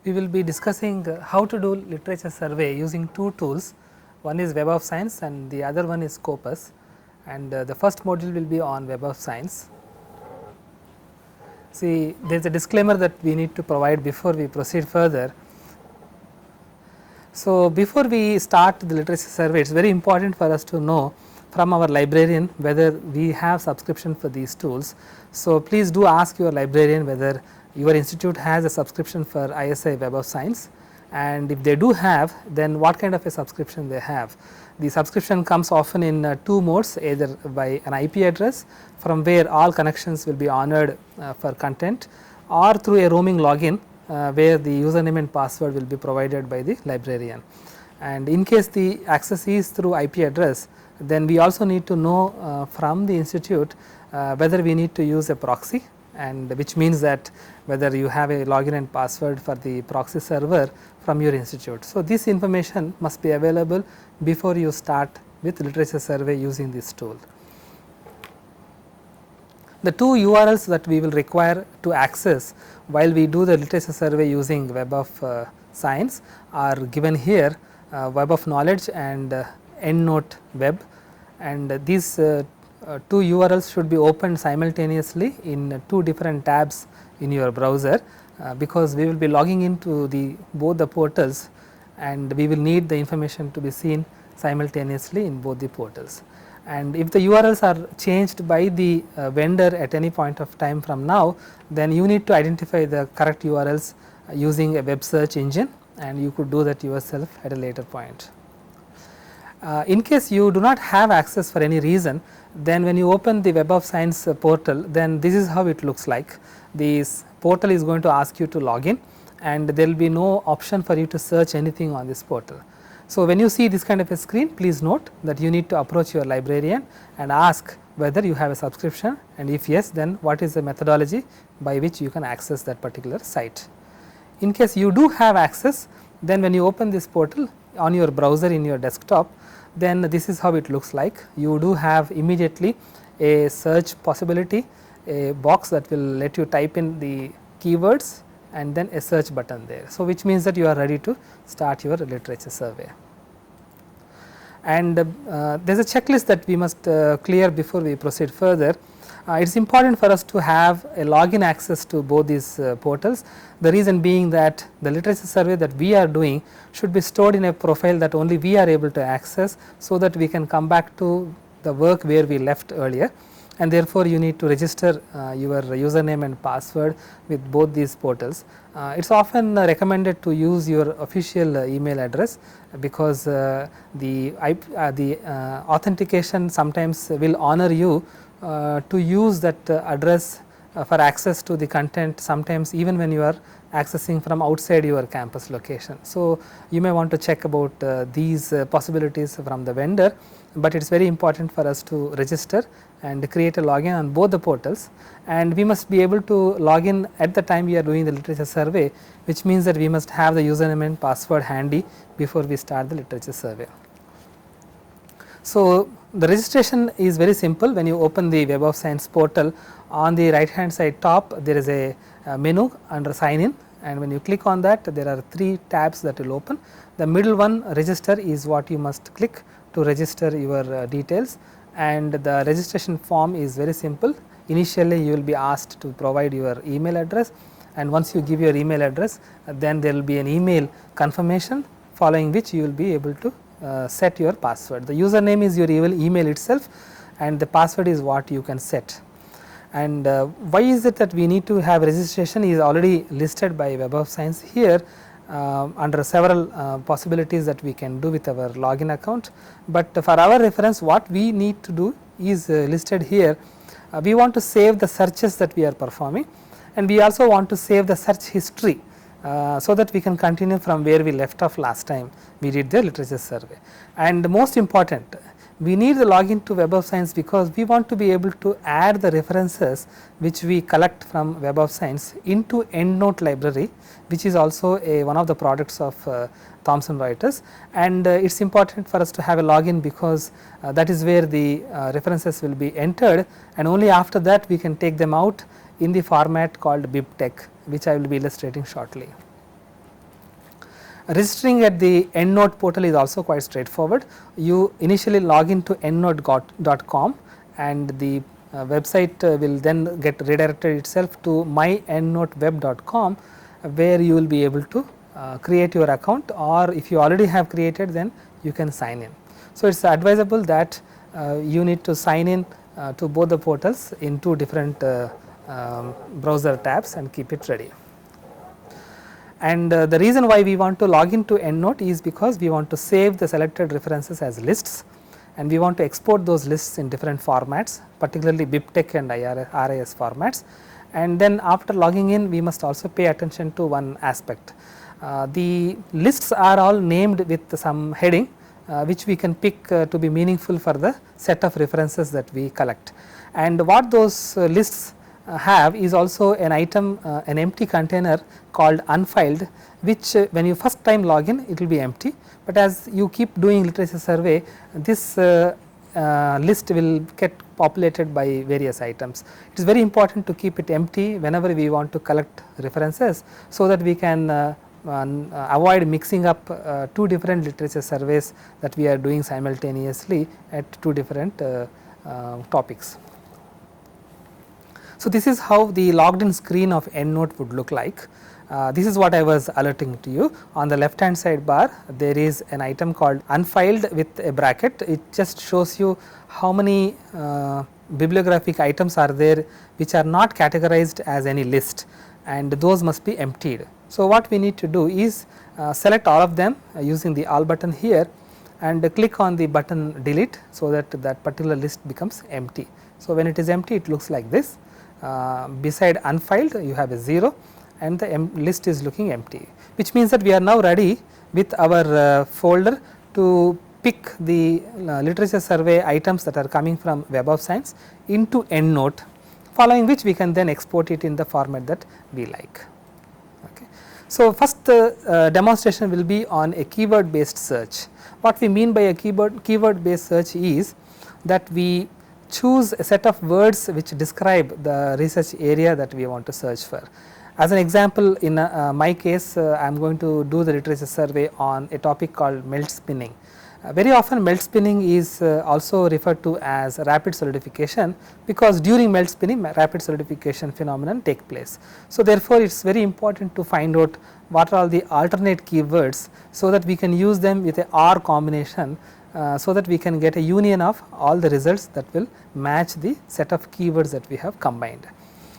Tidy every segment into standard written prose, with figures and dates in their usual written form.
We will be discussing how to do literature survey using two tools. One is WebofScience and the other one is Scopus, and the first module will be on WebofScience. See, there is a disclaimer that we need to provide before we proceed further. So, before we start the literature survey, it is very important for us to know from our librarian whether we have subscription for these tools. So, please do ask your librarian whether your institute has a subscription for ISI WebofScience, and if they do have, then what kind of a subscription they have. The subscription comes often in two modes, either by an IP address from where all connections will be honored for content, or through a roaming login where the username and password will be provided by the librarian. And in case the access is through IP address, then we also need to know from the institute whether we need to use a proxy, and which means that whether you have a login and password for the proxy server from your institute. So, this information must be available before you start with literature survey using this tool. The two URLs that we will require to access while we do the literature survey using WebofScience are given here, Web of Knowledge and EndNote Web, and these two URLs should be opened simultaneously in two different tabs in your browser, because we will be logging into both the portals, and we will need the information to be seen simultaneously in both the portals. And if the URLs are changed by the vendor at any point of time from now, then you need to identify the correct URLs using a web search engine, and you could do that yourself at a later point. In case you do not have access for any reason, then when you open the WebofScience portal, then this is how it looks like. This portal is going to ask you to log in, and there will be no option for you to search anything on this portal. So, when you see this kind of a screen, please note that you need to approach your librarian and ask whether you have a subscription, and if yes, then what is the methodology by which you can access that particular site. In case you do have access, then when you open this portal on your browser in your desktop, then this is how it looks like. You do have immediately a search possibility, a box that will let you type in the keywords and then a search button there. So, which means that you are ready to start your literature survey. And there is a checklist that we must clear before we proceed further. It is important for us to have a login access to both these portals. The reason being that the literature survey that we are doing should be stored in a profile that only we are able to access, so that we can come back to the work where we left earlier, and therefore, you need to register your username and password with both these portals. It is often recommended to use your official email address, because the authentication sometimes will honor you to use that address for access to the content, sometimes even when you are accessing from outside your campus location. So, you may want to check about these possibilities from the vendor, but it is very important for us to register and create a login on both the portals, and we must be able to log in at the time we are doing the literature survey, which means that we must have the username and password handy before we start the literature survey. So, the registration is very simple. When you open the WebofScience portal, on the right hand side top there is a menu under sign in, and when you click on that, there are three tabs that will open. The middle one, register, is what you must click to register your details, and the registration form is very simple. Initially you will be asked to provide your email address, and once you give your email address, then there will be an email confirmation, following which you will be able to set your password. The username is your email itself, and the password is what you can set. And why is it that we need to have registration is already listed by WebofScience here under several possibilities that we can do with our login account, but for our reference what we need to do is listed here. We want to save the searches that we are performing, and we also want to save the search history, so that we can continue from where we left off last time we did the literature survey. And most important, we need the login to WebofScience because we want to be able to add the references which we collect from WebofScience into EndNote library, which is also one of the products of Thomson Reuters, and it is important for us to have a login because that is where the references will be entered, and only after that we can take them out in the format called BibTeX, which I will be illustrating shortly. Registering at the EndNote portal is also quite straightforward. You initially log into endnote.com and the website will then get redirected itself to myendnoteweb.com, where you will be able to create your account, or if you already have created, then you can sign in. So, it is advisable that you need to sign in to both the portals in two different browser tabs and keep it ready. And the reason why we want to log into EndNote is because we want to save the selected references as lists, and we want to export those lists in different formats, particularly BibTeX and RIS formats. And then after logging in, we must also pay attention to one aspect. The lists are all named with some heading which we can pick to be meaningful for the set of references that we collect. And what those lists have is also an item, an empty container called unfiled, which when you first time log in, it will be empty, but as you keep doing literature survey, this list will get populated by various items. It is very important to keep it empty whenever we want to collect references, so that we can avoid mixing up two different literature surveys that we are doing simultaneously at two different topics. So, this is how the logged in screen of EndNote would look like. This is what I was alerting to you. On the left hand side bar, there is an item called unfiled with a bracket. It just shows you how many bibliographic items are there which are not categorized as any list, and those must be emptied. So, what we need to do is select all of them using the all button here and click on the button delete, so that that particular list becomes empty. So, when it is empty, it looks like this. Beside unfiled, you have a 0 and the list is looking empty, which means that we are now ready with our folder to pick the literature survey items that are coming from WebofScience into EndNote, following which we can then export it in the format that we like. Okay. So, first demonstration will be on a keyword based search. What we mean by a keyword based search is that we choose a set of words which describe the research area that we want to search for. As an example, in my case, I am going to do the literature survey on a topic called melt spinning. Very often melt spinning is also referred to as rapid solidification, because during melt spinning rapid solidification phenomenon take place. So, therefore, it is very important to find out what are all the alternate keywords, so that we can use them with a OR combination, so that we can get a union of all the results that will match the set of keywords that we have combined.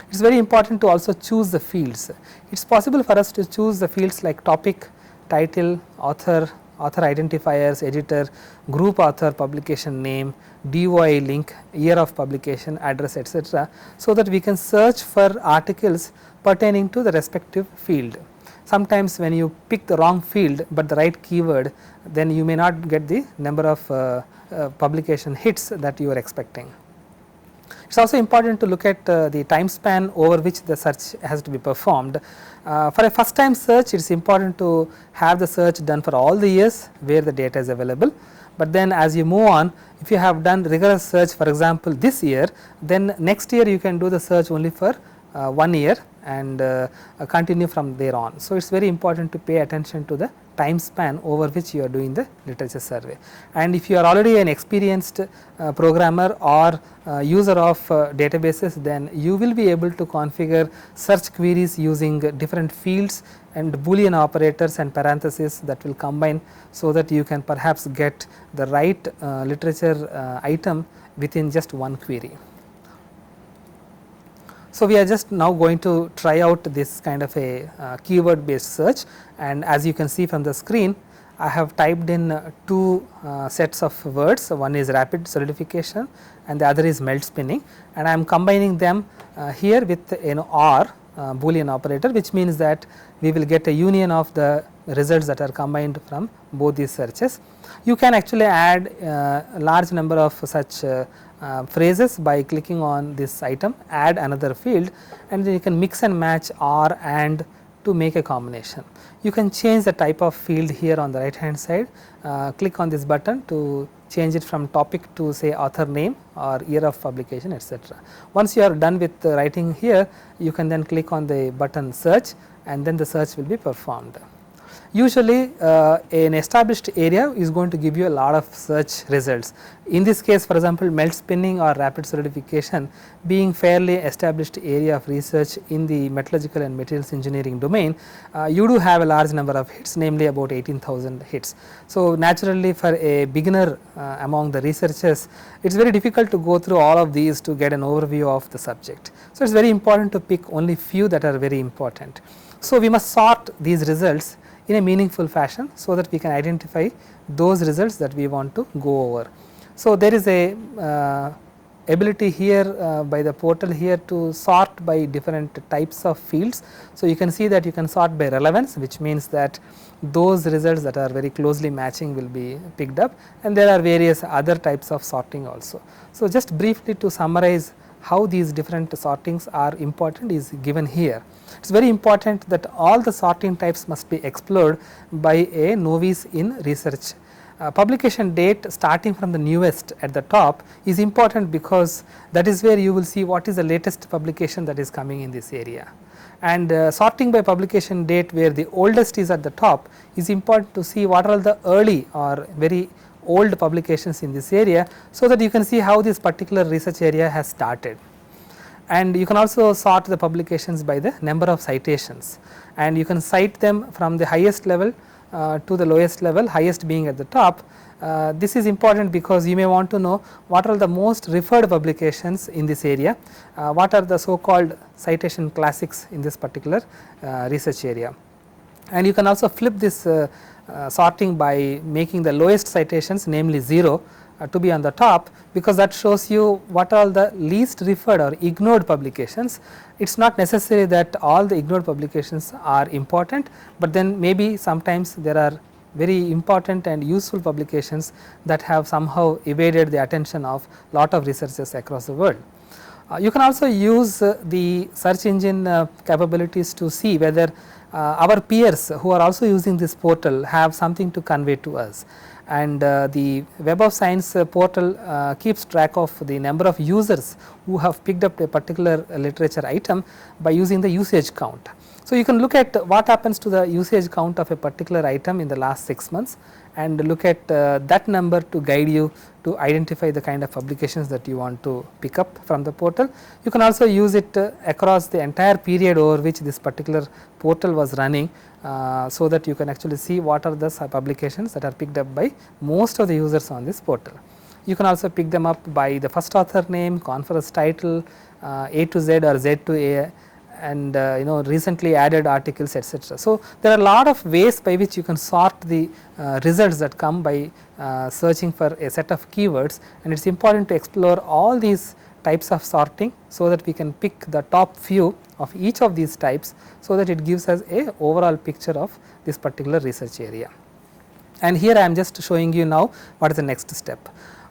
It is very important to also choose the fields. It is possible for us to choose the fields like topic, title, author, author identifiers, editor, group author, publication name, DOI link, year of publication, address, etc., so that we can search for articles pertaining to the respective field. Sometimes when you pick the wrong field, but the right keyword, then you may not get the number of publication hits that you are expecting. It is also important to look at the time span over which the search has to be performed. For a first time search, it is important to have the search done for all the years where the data is available, but then as you move on, if you have done rigorous search, for example this year, then next year you can do the search only for 1 year and continue from there on. So, it is very important to pay attention to the time span over which you are doing the literature survey. And if you are already an experienced programmer or user of databases, then you will be able to configure search queries using different fields and Boolean operators and parentheses that will combine, so that you can perhaps get the right literature item within just one query. So, we are just now going to try out this kind of a keyword based search, and as you can see from the screen, I have typed in two sets of words. So, one is rapid solidification and the other is melt spinning, and I am combining them here with an OR Boolean operator, which means that we will get a union of the results that are combined from both these searches. You can actually add a large number of such phrases by clicking on this item, add another field, and then you can mix and match or and to make a combination. You can change the type of field here on the right hand side, click on this button to change it from topic to say author name or year of publication, etc. Once you are done with writing here, you can then click on the button search and then the search will be performed. Usually an established area is going to give you a lot of search results. In this case, for example, melt spinning or rapid solidification being fairly established area of research in the metallurgical and materials engineering domain, you do have a large number of hits, namely about 18,000 hits. So, naturally for a beginner among the researchers, it is very difficult to go through all of these to get an overview of the subject. So, it is very important to pick only few that are very important. So, we must sort these results in a meaningful fashion, so that we can identify those results that we want to go over. So, there is a ability here by the portal here to sort by different types of fields. So, you can see that you can sort by relevance, which means that those results that are very closely matching will be picked up, and there are various other types of sorting also. So, just briefly to summarize how these different sortings are important is given here. It is very important that all the sorting types must be explored by a novice in research. Publication date starting from the newest at the top is important, because that is where you will see what is the latest publication that is coming in this area. And sorting by publication date, where the oldest is at the top, is important to see what are the early or very old publications in this area, so that you can see how this particular research area has started. And you can also sort the publications by the number of citations, and you can cite them from the highest level to the lowest level, highest being at the top. This is important because you may want to know what are the most referred publications in this area, what are the so called citation classics in this particular research area. And you can also flip this sorting by making the lowest citations, namely 0, to be on the top, because that shows you what are the least referred or ignored publications. It is not necessary that all the ignored publications are important, but then maybe sometimes there are very important and useful publications that have somehow evaded the attention of lot of researchers across the world. You can also use the search engine capabilities to see whether our peers who are also using this portal have something to convey to us. And the WebofScience portal keeps track of the number of users who have picked up a particular literature item by using the usage count. So, you can look at what happens to the usage count of a particular item in the last 6 months, and look at that number to guide you to identify the kind of publications that you want to pick up from the portal. You can also use it across the entire period over which this particular portal was running, so that you can actually see what are the publications that are picked up by most of the users on this portal. You can also pick them up by the first author name, conference title, A to Z or Z to A, and recently added articles, etc. So, there are a lot of ways by which you can sort the results that come by searching for a set of keywords, and it is important to explore all these types of sorting, so that we can pick the top few of each of these types, so that it gives us a overall picture of this particular research area. And here I am just showing you now what is the next step.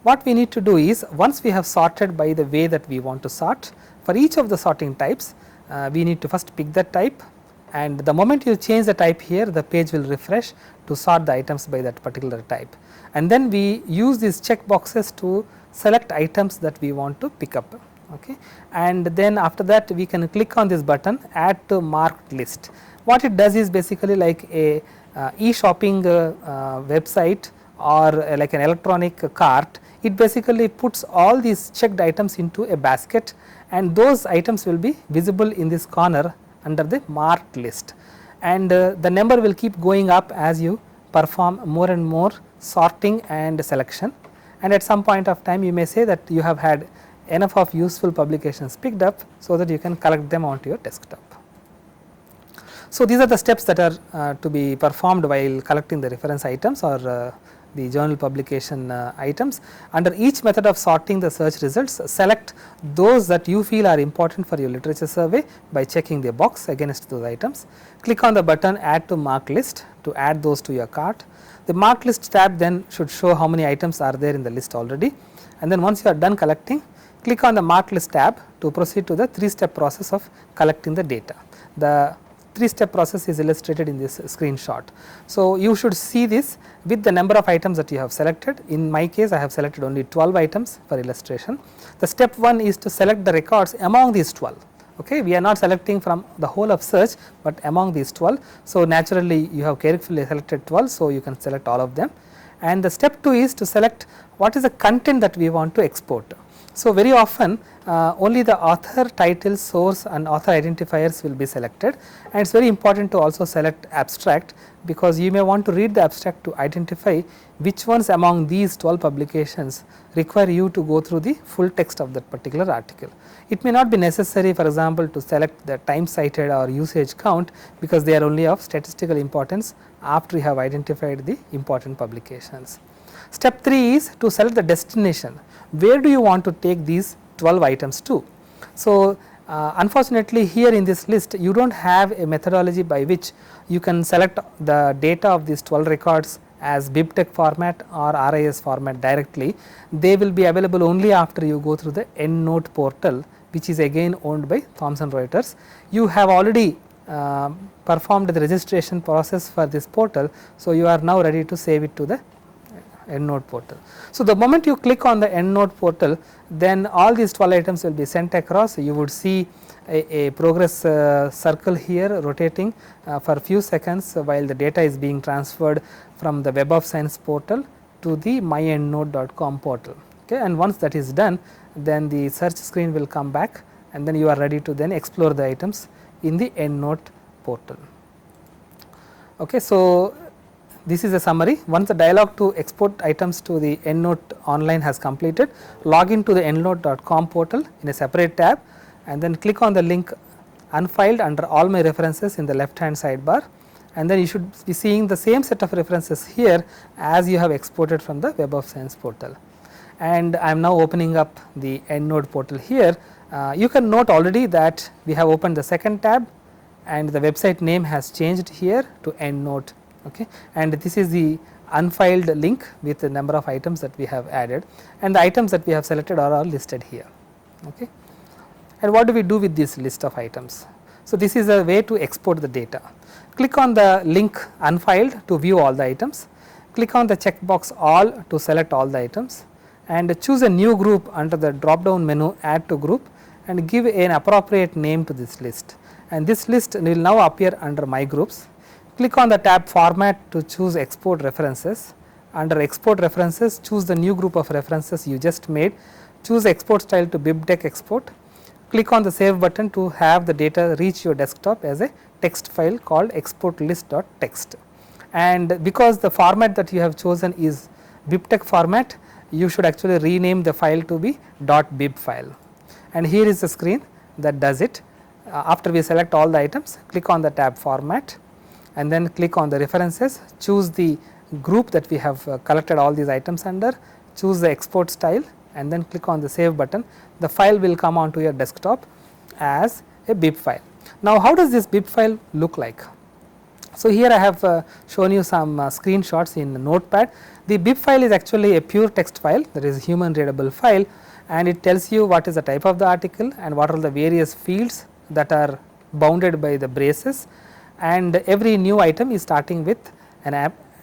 What we need to do is, once we have sorted by the way that we want to sort, for each of the sorting types, we need to first pick that type, and the moment you change the type here, the page will refresh to sort the items by that particular type. And then we use these check boxes to select items that we want to pick up. Okay. And then after that, we can click on this button, add to marked list. What it does is basically like a e-shopping website, or like an electronic cart. It basically puts all these checked items into a basket, and those items will be visible in this corner under the marked list, and the number will keep going up as you perform more and more sorting and selection. And at some point of time, you may say that you have had enough of useful publications picked up, so that you can collect them onto your desktop. So, these are the steps that are to be performed while collecting the reference items or the journal publication items. Under each method of sorting the search results, select those that you feel are important for your literature survey by checking the box against those items. Click on the button add to marked list to add those to your cart. The marked list tab then should show how many items are there in the list already, and then once you are done collecting, click on the marked list tab to proceed to the 3-step process of collecting the data. The 3-step process is illustrated in this screenshot. So, you should see this with the number of items that you have selected. In my case, I have selected only 12 items for illustration. The step 1 is to select the records among these 12. Okay, we are not selecting from the whole of search, but among these 12. So, naturally you have carefully selected 12. So, you can select all of them, and the step 2 is to select what is the content that we want to export. So, very often only the author, title, source and author identifiers will be selected, and it is very important to also select abstract, because you may want to read the abstract to identify which ones among these 12 publications require you to go through the full text of that particular article. It may not be necessary, for example, to select the time cited or usage count, because they are only of statistical importance after you have identified the important publications. Step 3 is to select the destination. Where do you want to take these 12 items to? So, unfortunately, here in this list you do not have a methodology by which you can select the data of these 12 records as BibTeX format or RIS format directly. They will be available only after you go through the EndNote portal, which is again owned by Thomson Reuters. You have already performed the registration process for this portal. So, you are now ready to save it to the EndNote portal. So, the moment you click on the EndNote portal, then all these 12 items will be sent across. You would see a progress circle here rotating for a few seconds while the data is being transferred from the WebofScience portal to the myendnote.com portal. Okay, and once that is done, then the search screen will come back, and then you are ready to then explore the items in the EndNote portal. Okay, so, this is a summary. Once the dialog to export items to the EndNote online has completed, log in to the endnote.com portal in a separate tab, and then click on the link unfiled under all my references in the left hand sidebar, and then you should be seeing the same set of references here as you have exported from the WebofScience portal. And I am now opening up the EndNote portal here. You can note already that we have opened the second tab, and the website name has changed here to EndNote. Okay. And this is the unfiled link with the number of items that we have added, and the items that we have selected are all listed here. Okay. And what do we do with this list of items? So, this is a way to export the data. Click on the link unfiled to view all the items, click on the checkbox all to select all the items, and choose a new group under the drop down menu add to group, and give an appropriate name to this list, and this list will now appear under my groups. Click on the tab format to choose export references. Under export references, choose the new group of references you just made, choose export style to BibTeX export. Click on the save button to have the data reach your desktop as a text file called exportlist.txt. And because the format that you have chosen is BibTeX format, you should actually rename the file to be .bib file. And here is the screen that does it. After we select all the items, click on the tab format, and then click on the references, choose the group that we have collected all these items under, choose the export style, and then click on the save button. The file will come onto your desktop as a bib file. Now, how does this bib file look like? So, here I have shown you some screenshots in Notepad. The bib file is actually a pure text file, that is human readable file, and it tells you what is the type of the article and what are the various fields that are bounded by the braces, and every new item is starting with an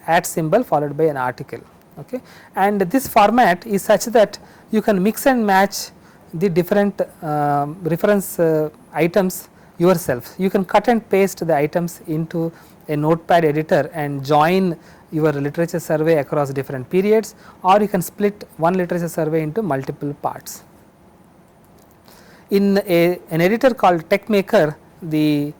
at symbol followed by an article. Okay. And this format is such that you can mix and match the different reference items yourself. You can cut and paste the items into a Notepad editor and join your literature survey across different periods, or you can split one literature survey into multiple parts. In an editor called TeXmaker, the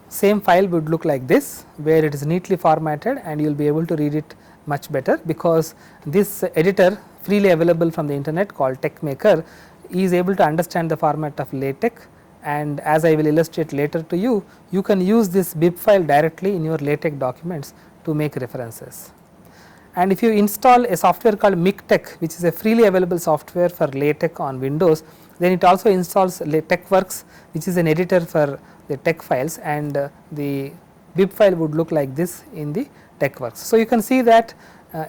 same file would look like this, where it is neatly formatted and you will be able to read it much better, because this editor freely available from the internet called TeXmaker is able to understand the format of LaTeX, and as I will illustrate later to you, you can use this bib file directly in your LaTeX documents to make references. And if you install a software called MikTeX, which is a freely available software for LaTeX on Windows, then it also installs TeXworks, which is an editor for the text files, and the bib file would look like this in the TeXworks. So, you can see that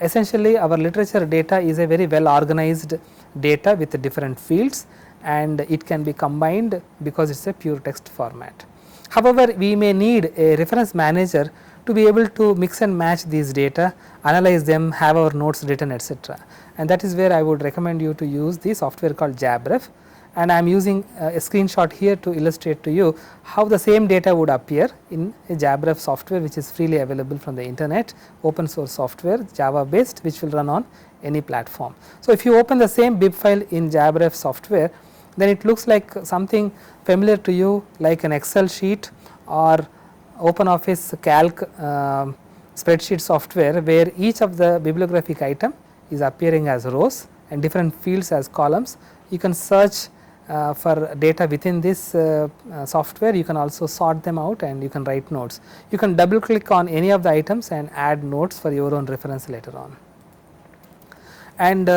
essentially our literature data is a very well organized data with different fields, and it can be combined because it is a pure text format. However, we may need a reference manager to be able to mix and match these data, analyze them, have our notes written, etc. And that is where I would recommend you to use the software called JabRef. and I am using a screenshot here to illustrate to you how the same data would appear in a JabRef software which is freely available from the internet, open source software, Java based, which will run on any platform. So, if you open the same bib file in JabRef software, then it looks like something familiar to you, like an Excel sheet or OpenOffice Calc spreadsheet software, where each of the bibliographic item is appearing as rows and different fields as columns. You can search for data within this software. You can also sort them out and you can write notes. You can double click on any of the items and add notes for your own reference later on. And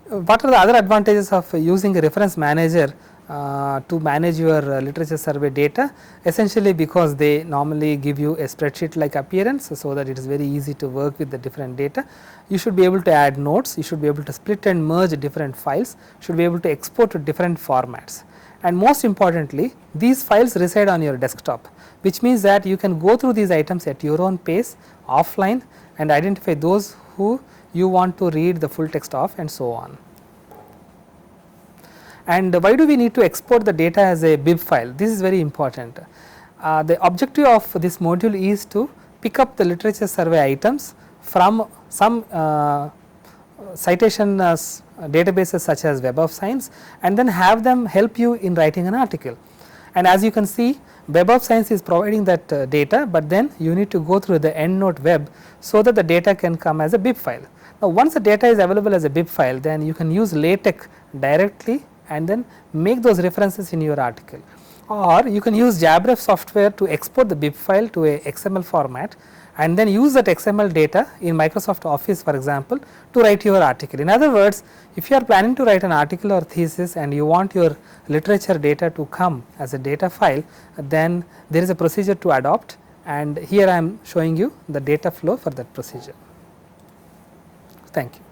what are the other advantages of using a reference manager to manage your literature survey data? Essentially because they normally give you a spreadsheet like appearance, so that it is very easy to work with the different data. You should be able to add notes, you should be able to split and merge different files, should be able to export to different formats. And most importantly, these files reside on your desktop, which means that you can go through these items at your own pace offline and identify those who you want to read the full text of and so on. And why do we need to export the data as a bib file? This is very important. The objective of this module is to pick up the literature survey items from some citation databases such as WebofScience, and then have them help you in writing an article. And as you can see, WebofScience is providing that data, but then you need to go through the EndNote web so that the data can come as a bib file. Now, once the data is available as a bib file, then you can use LaTeX directly and then make those references in your article, or you can use JabRef software to export the bib file to a XML format and then use that XML data in Microsoft Office, for example, to write your article. In other words, if you are planning to write an article or thesis and you want your literature data to come as a data file, then there is a procedure to adopt, and here I am showing you the data flow for that procedure. Thank you.